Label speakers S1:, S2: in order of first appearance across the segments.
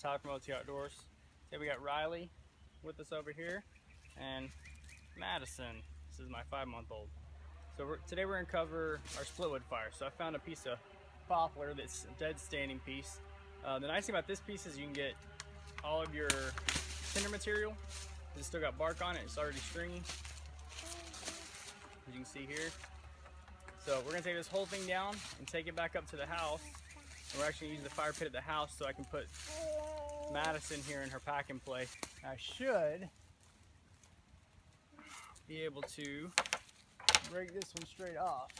S1: Todd from O.T.R.Outdoors. Today we got Riley with us over here and Madison. This is my 5-month-old. So today we're going to cover our splitwood fire. So I found a piece of poplar that's a dead standing piece. The nice thing about this piece is you can get all of your tinder material. It's still got bark on it. It's already stringy, as you can see here. So we're going to take this whole thing down and take it back up to the house. And we're actually using the fire pit at the house so I can put Madison here in her pack and play. I should be able to break this one straight off.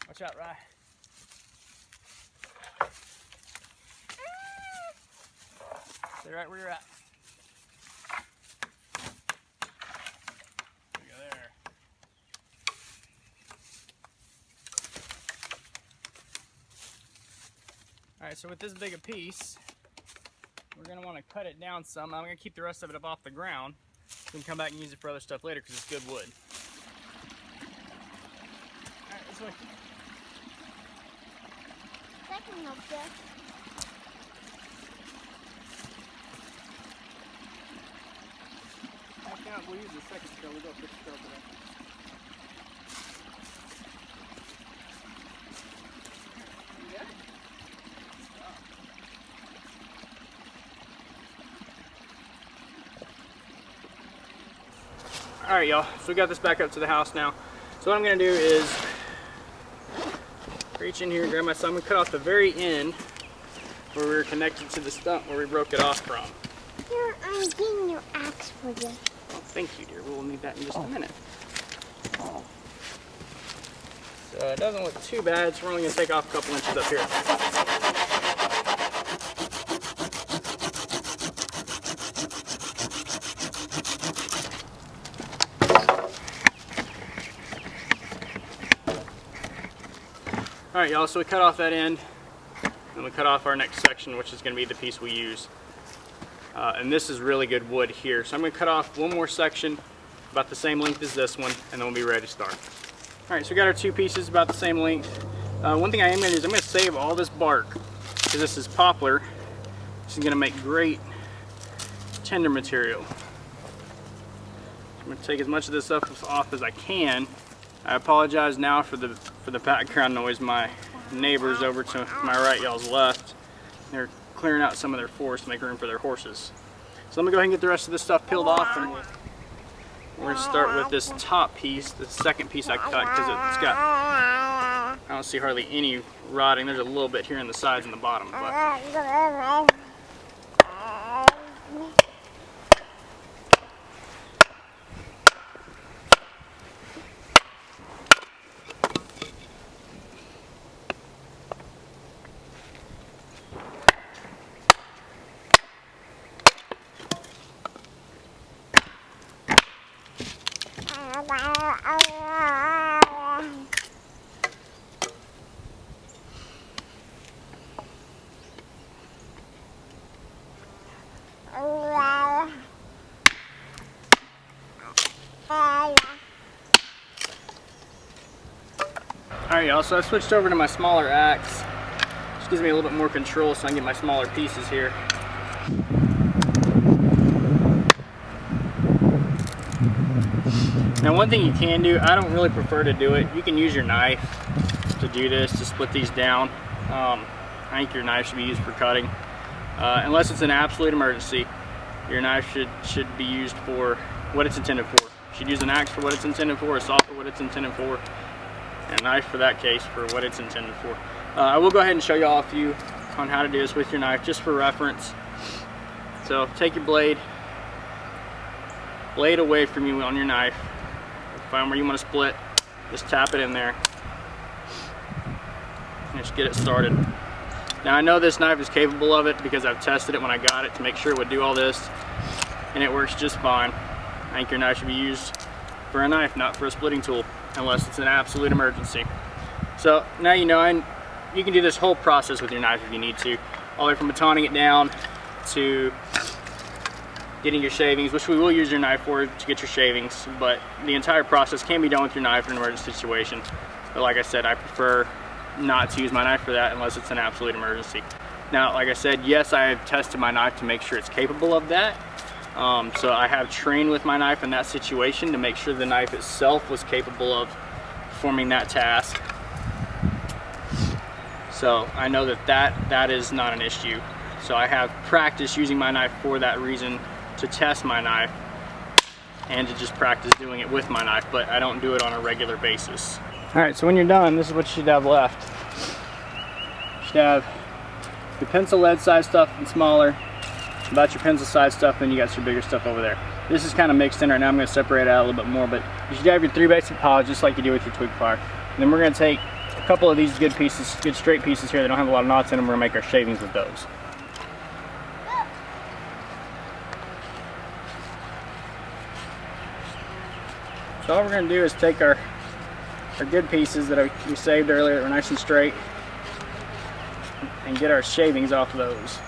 S1: Watch out, Rye. Stay right where you're at. There you go there. Alright, so with this big a piece, we're going to want to cut it down some. I'm going to keep the rest of it up off the ground. We can come back and use it for other stuff later because it's good wood. Alright, this way.
S2: Second up there.
S1: Back out, we'll use the second stroke. We'll go first stroke for that. Alright y'all, so we got this back up to the house now. So what I'm going to do is reach in here and grab my son. I'm going to cut off the very end where we were connected to the stump where we broke it off from.
S2: Here, I'm getting your axe for you.
S1: Oh, thank you, dear. We'll need that in just a minute. So it doesn't look too bad, so we're only going to take off a couple inches up here. Alright y'all, so we cut off that end, and we cut off our next section, which is going to be the piece we use. And this is really good wood here. So I'm going to cut off one more section about the same length as this one, and then we'll be ready to start. Alright, so we got our two pieces about the same length. One thing I am going to do is I'm going to save all this bark, because this is poplar. This is going to make great tinder material. I'm going to take as much of this stuff off as I can. I apologize now for the background noise. My neighbors over to my right, y'all's left, they're clearing out some of their forest to make room for their horses. So let me go ahead and get the rest of this stuff peeled off, and we're going to start with this top piece, the second piece I cut, because it's got, I don't see hardly any rotting. There's a little bit here in the sides and the bottom, but Alright y'all, so I switched over to my smaller axe. Just gives me a little bit more control so I can get my smaller pieces here. Now one thing you can do, I don't really prefer to do it, you can use your knife to do this, to split these down. I think your knife should be used for cutting. Unless it's an absolute emergency, your knife should be used for what it's intended for. You should use an axe for what it's intended for, a saw for what it's intended for, and a knife for that case for what it's intended for. I will go ahead and show you all a few on how to do this with your knife, just for reference. So take your blade away from you on your knife. Find where you want to split, just tap it in there, and just get it started. Now I know this knife is capable of it because I've tested it when I got it to make sure it would do all this, and it works just fine. I think your knife should be used for a knife, not for a splitting tool, unless it's an absolute emergency. So now you know, and you can do this whole process with your knife if you need to, all the way from batoning it down to getting your shavings, which we will use your knife for to get your shavings, but the entire process can be done with your knife in an emergency situation. But like I said, I prefer not to use my knife for that unless it's an absolute emergency. Now, like I said, yes, I have tested my knife to make sure it's capable of that. So I have trained with my knife in that situation to make sure the knife itself was capable of performing that task. So I know that is not an issue. So I have practiced using my knife for that reason, to test my knife and to just practice doing it with my knife, but I don't do it on a regular basis. All right, so when you're done, this is what you should have left. You should have your pencil lead size stuff and smaller, about your pencil size stuff, and you got your bigger stuff over there. This is kind of mixed in right now. I'm going to separate it out a little bit more, but you should have your 3 basic piles just like you do with your twig fire. And then we're going to take a couple of these good pieces, good straight pieces here that don't have a lot of knots in them. We're going to make our shavings with those. So all we're going to do is take our good pieces that we saved earlier that were nice and straight and get our shavings off of those.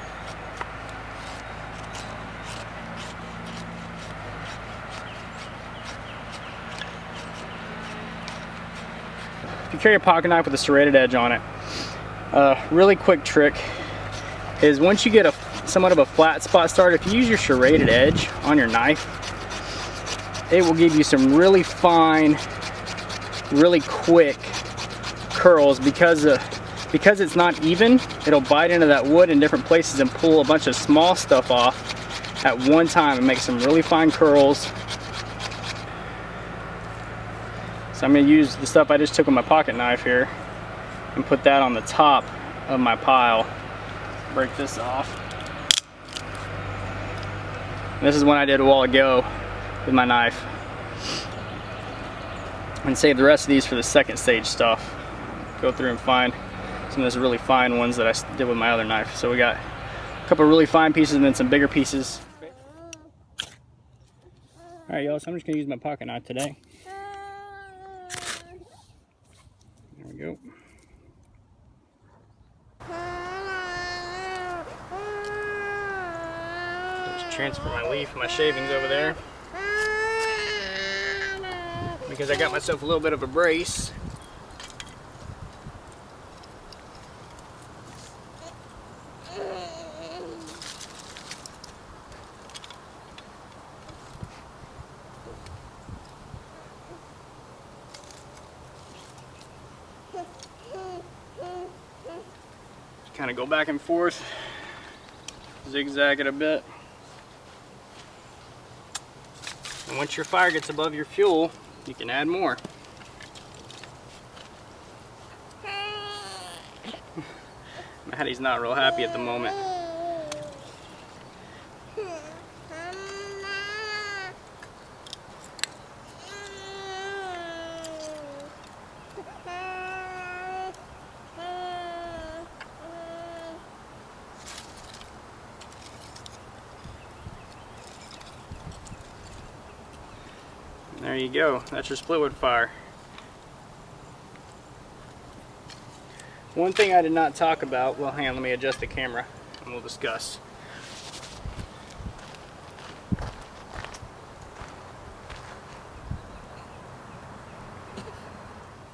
S1: If you carry a pocket knife with a serrated edge on it, really quick trick is once you get somewhat of a flat spot started, if you use your serrated edge on your knife, it will give you some really fine, really quick curls because it's not even. It'll bite into that wood in different places and pull a bunch of small stuff off at one time and make some really fine curls. So I'm going to use the stuff I just took with my pocket knife here and put that on the top of my pile. Break this off. And this is one I did a while ago with my knife. And save the rest of these for the second stage stuff. Go through and find some of those really fine ones that I did with my other knife. So we got a couple of really fine pieces and then some bigger pieces. Alright y'all, so I'm just going to use my pocket knife today. There we go. Just transfer my leaf and my shavings over there, because I got myself a little bit of a brace. Kind of go back and forth, zigzag it a bit. And once your fire gets above your fuel, you can add more. Maddie's not real happy at the moment. There you go, that's your split wood fire. One thing I did not talk about, well hang on, let me adjust the camera and we'll discuss.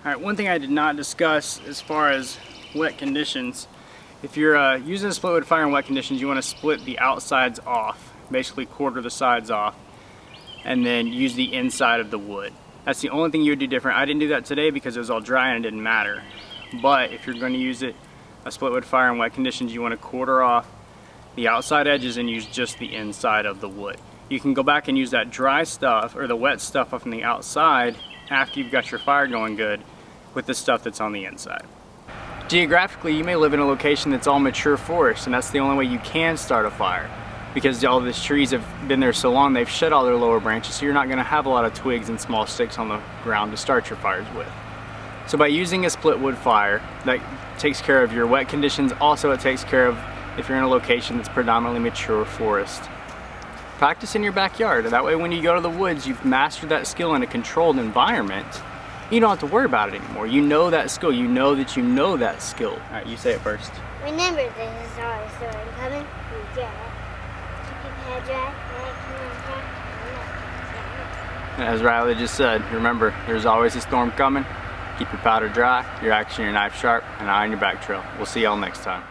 S1: Alright, one thing I did not discuss as far as wet conditions, if you're using a split wood fire in wet conditions, you want to split the outsides off, basically quarter the sides off, and then use the inside of the wood. That's the only thing you would do different. I didn't do that today because it was all dry and it didn't matter. But if you're going to use a split wood fire in wet conditions, you want to quarter off the outside edges and use just the inside of the wood. You can go back and use that dry stuff or the wet stuff up on the outside after you've got your fire going good with the stuff that's on the inside. Geographically, you may live in a location that's all mature forest, and that's the only way you can start a fire, because all these trees have been there so long they've shed all their lower branches, so you're not going to have a lot of twigs and small sticks on the ground to start your fires with. So by using a split wood fire, that takes care of your wet conditions. Also, it takes care of if you're in a location that's predominantly mature forest. Practice in your backyard. That way when you go to the woods, you've mastered that skill in a controlled environment. You don't have to worry about it anymore. You know that skill. You know that you know that skill. All right, you say it first.
S2: Remember, this is our story coming. You get it.
S1: As Riley just said, remember, there's always a storm coming. Keep your powder dry, your action, your knife sharp, and eye on your back trail. We'll see y'all next time.